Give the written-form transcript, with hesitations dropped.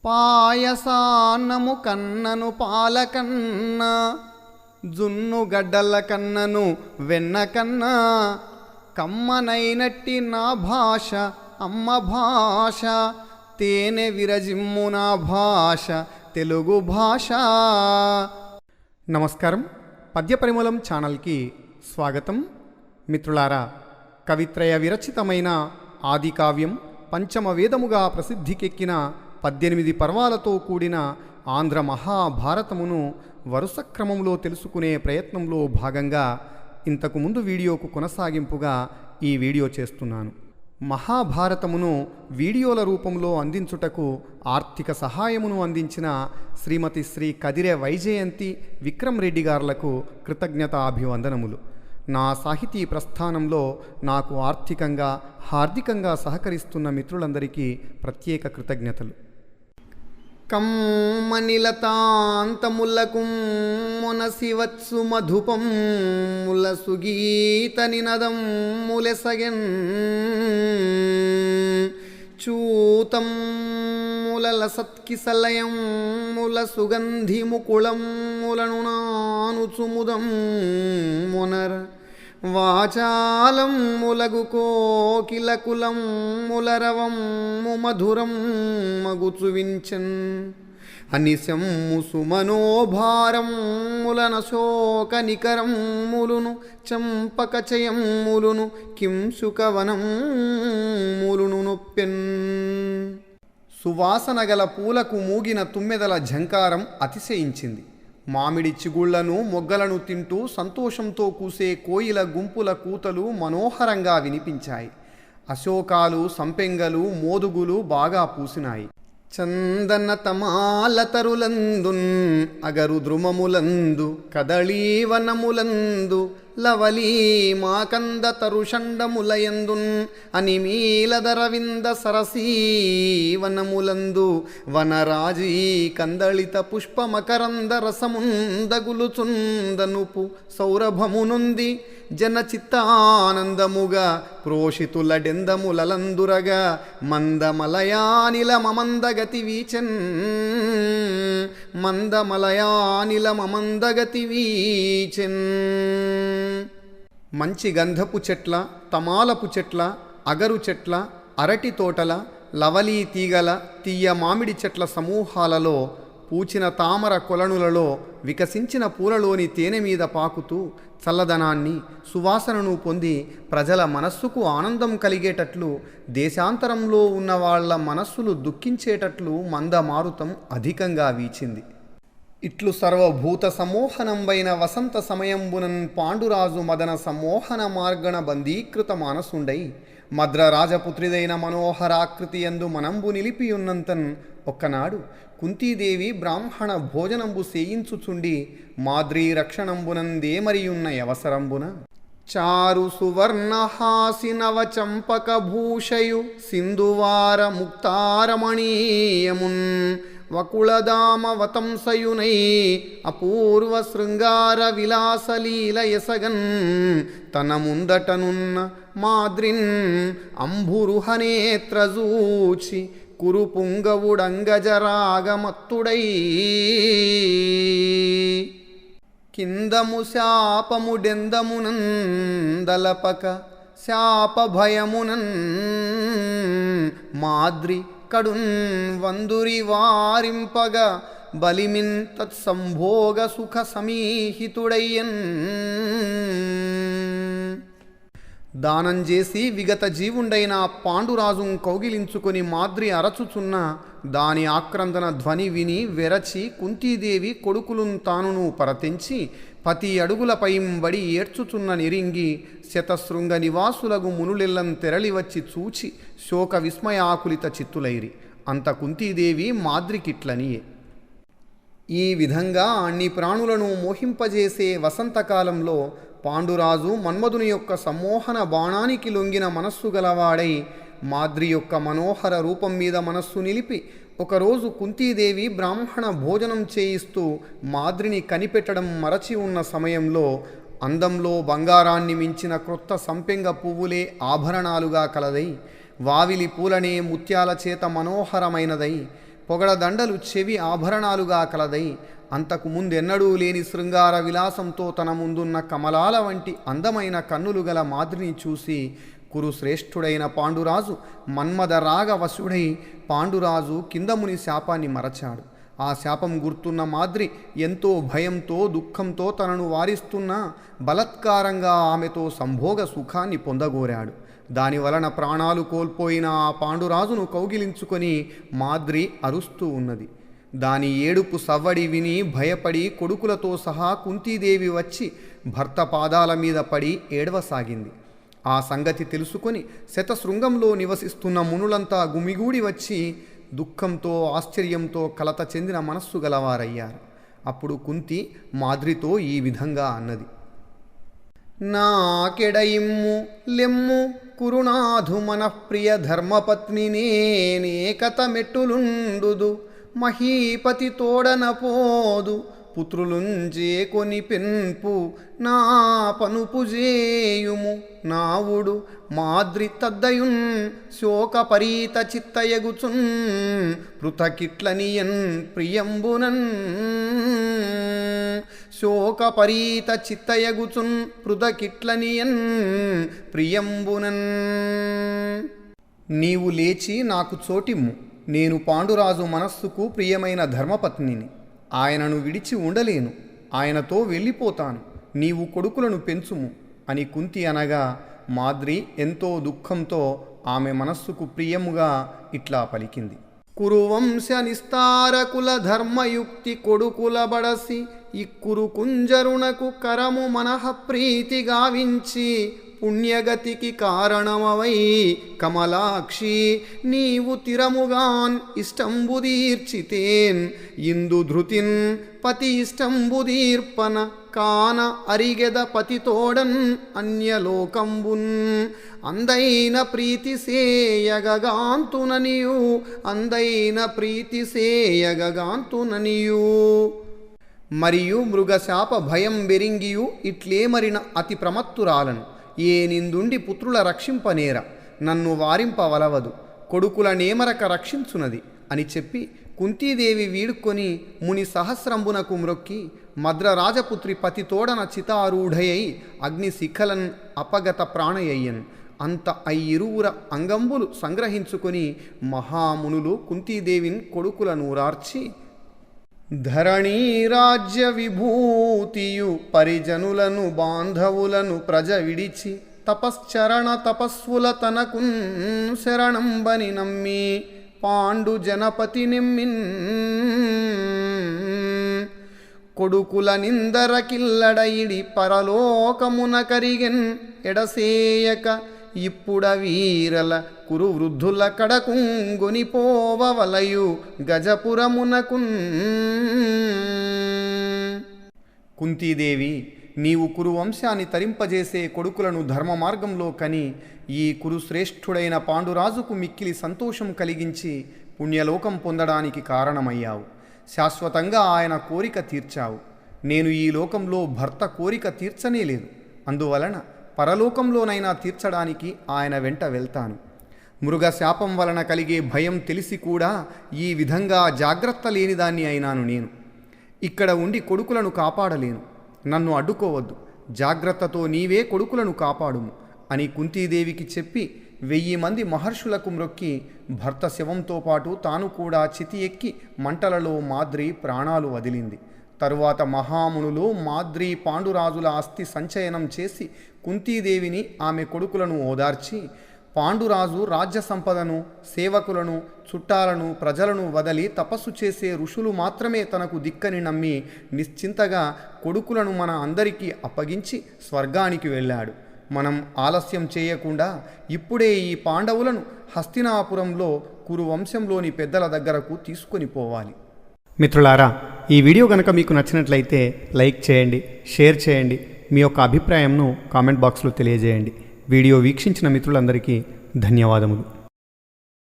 పాయసాన్నము కన్నను పాలకన్న, జున్ను గడ్డల కన్నను వెన్న కన్నా, కమ్మనైనట్టి నా భాష అమ్మ భాష, తేనె విరజిమ్ము నా భాష తెలుగు భాష. నమస్కారం, పద్యపరిమళం ఛానల్కి స్వాగతం. మిత్రులారా, కవిత్రయ విరచితమైన ఆదికావ్యం పంచమ వేదముగా ప్రసిద్ధికెక్కిన 18 పర్వాలతో కూడిన ఆంధ్ర మహాభారతమును వరుస క్రమంలో తెలుసుకునే ప్రయత్నంలో భాగంగా ఇంతకు ముందు వీడియోకు కొనసాగింపుగా ఈ వీడియో చేస్తున్నాను. మహాభారతమును వీడియోల రూపంలో అందించుటకు ఆర్థిక సహాయమును అందించిన శ్రీమతి శ్రీ కదిరె వైజయంతి విక్రమ్ రెడ్డి గారులకు కృతజ్ఞతాభివందనములు. నా సాహితీ ప్రస్థానంలో నాకు ఆర్థికంగా హార్దికంగా సహకరిస్తున్న మిత్రులందరికీ ప్రత్యేక కృతజ్ఞతలు. కమ్మనిలతాంతములకు మునసివత్సు మధుపం ములసుగీత నినదం ములెసగెన్, చూతం ములల సత్కిసలయం ముల సుగంధి ముకుళం ములను నానుచుముదం మునర్, వాచాలం ములగు కోకిలకులం ములరవం మధురం మగుచువించన్, అనిశం సుమనోభారం ములన శోక నికరం ములును చంపకచయం ములును కింశుకవనం ములును నొప్పెన్. సువాసన గల పూలకు మూగిన తుమ్మెదల ఝంకారం అతిశయించింది. మామిడి చిగుళ్లను మొగ్గలను తింటూ సంతోషంతో కూసే కోయిల గుంపుల కూతలు మనోహరంగా వినిపించాయి. అశోకాలు, సంపెంగలు, మోదుగులు బాగా పూసినాయి. చందన తమాలతరులందున్ అగరు ద్రుమములందు కదళీవనములందు లవలీ మాకంద తరుషండములయందున్ అనిమీలదరవింద సరసీవనములందు వనరాజీ కందళిత పుష్పమకరంద రసముందగులుచుందనుపు సౌరభమునుంది జనచిత్తానందముగా ప్రోషితులడెందములలందురగా మందమలయానిల మమందగతి వీచెన్, మందమలయానిల మమందగతి వీచెన్. మంచి గంధపు చెట్ల, తమాలపు చెట్ల, అగరు చెట్ల, అరటి తోటల, లవలీ తీగల, తీయ మామిడి చెట్ల సమూహాలలో, పూచిన తామర కొలనులలో వికసించిన పూలలోని తేనె మీద పాకుతూ చల్లదనాన్ని, సువాసనను పొంది ప్రజల మనస్సుకు ఆనందం కలిగేటట్లు, దేశాంతరంలో ఉన్న వాళ్ల మనస్సులు దుఃఖించేటట్లు మందమారుతం అధికంగా వీచింది. ఇట్లు సర్వభూత సమోహనంబైన వసంత సమయంబునన్ పాండురాజు మదన సమోహన మార్గణ బందీకృత మానసుండై మద్రరాజపుత్రిదైన మనోహరాకృతి యందు మనంబు నిలిపియున్నంతన్ ఒక్కనాడు కుంతీదేవి బ్రాహ్మణ భోజనంబు సేయించుచుండి మాద్రీ రక్షణంబునందేమరియున్న యవసరంబున, చారు సువర్ణహాసి నవ చంపక భూషయు సింధువార ముక్తారమణీయమున్ వకుళదామ వతంసయునై అపూర్వ శృంగార విలాసలీల ఎసగన్, తన ముందటనున్న మాద్రిన్ అంబురుహనేత్రజూచి కురుపుంగవుడంగజరాగమత్తుడై కిందము శాపముడెందమునందలపక శాప భయమునన్ మాద్రి కడున్ వందురి వారింపగా బలిమిన్ తత్సంభోగ సుఖ సమీహితుడయ్యన్. దానం చేసి విగత జీవుండైన పాండురాజుం కౌగిలించుకొని మాద్రి అరచుచున్న దాని ఆక్రందన ధ్వని విని వెరచి కుంతీదేవి కొడుకులున్ తానును పరతించి పతి అడుగులపైంబడి ఏడ్చుచున్న నిరింగి శతశృంగ నివాసులగు మునులెల్లం తెరలివచ్చి చూచి శోక విస్మయాకులిత చిత్తులైరి. అంత కుంతీదేవి మాద్రికిట్లనియే. ఈ విధంగా అన్ని ప్రాణులను మోహింపజేసే వసంతకాలంలో పాండురాజు మన్మధుని యొక్క సమ్మోహన బాణానికి లొంగిన మనస్సు గలవాడై మాద్రి యొక్క మనోహర రూపం మీద మనస్సు నిలిపి ఒకరోజు కుంతీదేవి బ్రాహ్మణ భోజనం చేయిస్తూ మాద్రిని కనిపెట్టడం మరచి ఉన్న సమయంలో అందంలో బంగారాన్ని మించిన క్రొత్త సంపెంగ పువ్వులే ఆభరణాలుగా కలదై వావిలి పూలనే ముత్యాల చేత మనోహరమైనదై పొగడదండలు చెవి ఆభరణాలుగా కలదై అంతకు ముందెన్నడూ లేని శృంగార విలాసంతో తన ముందున్న కమలాల వంటి అందమైన కన్నులు గల మాద్రిని చూసి కురుశ్రేష్ఠుడైన పాండురాజు మన్మద రాగవశుడై పాండురాజు కిందముని శాపాన్ని మరచాడు. ఆ శాపం గుర్తున్న మాద్రి ఎంతో భయంతో దుఃఖంతో తనను వారిస్తున్నా బలత్కారంగా ఆమెతో సంభోగ సుఖాన్ని పొందగోరాడు. దానివలన ప్రాణాలు కోల్పోయిన ఆ పాండురాజును కౌగిలించుకొని మాద్రి అరుస్తూ ఉన్నది. దాని ఏడుపు సవ్వడి విని భయపడి కొడుకులతో సహా కుంతీదేవి వచ్చి భర్త పాదాల మీద పడి ఏడవసాగింది. ఆ సంగతి తెలుసుకొని శతశృంగంలో నివసిస్తున్న మునులంతా గుమిగూడి వచ్చి దుఃఖంతో ఆశ్చర్యంతో కలత చెందిన మనస్సు గలవారయ్యారు. అప్పుడు కుంతి మాద్రితో ఈ విధంగా అన్నది: నాకెడయిమ్ము లెమ్ము కురునాథు మనఃప్రియ ధర్మపత్ని నేనేకత మెట్టులుండుదు మహీపతి తోడనపోదు పుత్రులుంజే కొని పెన్పు నా పనుపు జేయుము నావుడు మాద్రి తద్దయున్ శోకపరీత చిత్తయగుచున్ పృథకిట్లనియన్ ప్రియంబునన్ శోకపరీత చిత్తయగుచున్ పృథకిట్లనియన్ ప్రియంబునన్. నీవు లేచి నాకు చోటిమ్ము. నేను పాండురాజు మనస్సుకు ప్రియమైన ధర్మపత్నిని. ఆయనను విడిచి ఉండలేను. ఆయనతో వెళ్ళిపోతాను. నీవు కొడుకులను పెంచుము అని కుంతి అనగా మాద్రి ఎంతో దుఃఖంతో ఆమె మనస్సుకు ప్రియముగా ఇట్లా పలికింది: కురువంశ నిస్తారకుల ధర్మయుక్తి కొడుకుల బడసి ఇక్కురు కుంజరునకు కరము మనః ప్రీతి గావించి పుణ్యగతికి కారణమవై కమలాక్షి నీవు తిరముగాన్ ఇష్టంబుదీర్చితేన్ ఇందు ధృతిన్ పతి ఇష్టంబుదీర్పన కాన అరిగెద పతితోడన్ అన్యలోకంబున్ అందైన ప్రీతి సేయగగాంతుననియు అందైన ప్రీతి సేయగగాంతుననియు. మరియు మృగశాప భయం బెరింగియు ఇట్లేమరిన అతి ప్రమత్తురాలను ఏ నిందుండి పుత్రుల రక్షింపనేర నన్ను వారింపవలవదు కొడుకుల నేమరక రక్షించునది అని చెప్పి కుంతీదేవి వీడుకొని ముని సహస్రంబునకు మ్రొక్కి మద్రరాజపుత్రి పతితోడన చితారూఢయై అగ్ని శిఖలన్ అపగత ప్రాణయయ్యన్. అంత అయ్యిరువుర అంగంబులు సంగ్రహించుకొని మహామునులు కుంతీదేవిన్ కొడుకులనూరార్చి ధరణీ రాజ్య విభూతియు పరిజనులను బాంధవులను ప్రజ విడిచి తపశ్చరణ తపస్సుల తనకున్ శరణంబని నమ్మి పాండు జనపతి నిమ్మిన్ కొడుకుల నిందరకిల్లడయిడి పరలోకమున కరిగెన్ ఎడసేయక ఇప్పుడ వీరల కురు వృద్ధుల కడకుంగొనిపోవలయు గజపురమునకున్. కుంతీదేవి, నీవు కురువంశాన్ని తరింపజేసే కొడుకులను ధర్మ మార్గంలో కని ఈ కురుశ్రేష్ఠుడైన పాండురాజుకు మిక్కిలి సంతోషం కలిగించి పుణ్యలోకం పొందడానికి కారణమయ్యావు. శాశ్వతంగా ఆయన కోరిక తీర్చావు. నేను ఈ లోకంలో భర్త కోరిక తీర్చనే లేదు. అందువలన పరలోకంలోనైనా తీర్చడానికి ఆయన వెంట వెళ్తాను. మృగశాపం వలన కలిగే భయం తెలిసి కూడా ఈ విధంగా జాగ్రత్త లేనిదాన్ని అయినాను నేను. ఇక్కడ ఉండి కొడుకులను కాపాడలేను. నన్ను అడ్డుకోవద్దు. జాగ్రత్తతో నీవే కొడుకులను కాపాడుము అని కుంతీదేవికి చెప్పి 1000 మంది మహర్షులకు మ్రొక్కి భర్త శవంతో పాటు తాను కూడా చితి ఎక్కి మంటలలో మాద్రి ప్రాణాలు వదిలింది. తరువాత మహామునులు మాద్రి పాండురాజుల అస్థి సంచయనం చేసి కుంతీదేవిని ఆమె కొడుకులను ఓదార్చి పాండురాజు రాజ్య సంపదను సేవకులను చుట్టాలను ప్రజలను వదలి తపస్సు చేసే ఋషులు మాత్రమే తనకు దిక్కని నమ్మి నిశ్చింతగా కొడుకులను మన అందరికీ అప్పగించి స్వర్గానికి వెళ్ళాడు. మనం ఆలస్యం చేయకుండా ఇప్పుడే ఈ పాండవులను హస్తినాపురంలో కురువంశంలోని పెద్దల దగ్గరకు తీసుకొని పోవాలి. మిత్రులారా, ఈ వీడియో కనుక మీకు నచ్చినట్లయితే లైక్ చేయండి, షేర్ చేయండి, మీ యొక్క అభిప్రాయంను కామెంట్ బాక్స్లో తెలియజేయండి. వీడియో వీక్షించిన మిత్రులందరికీ ధన్యవాదములు.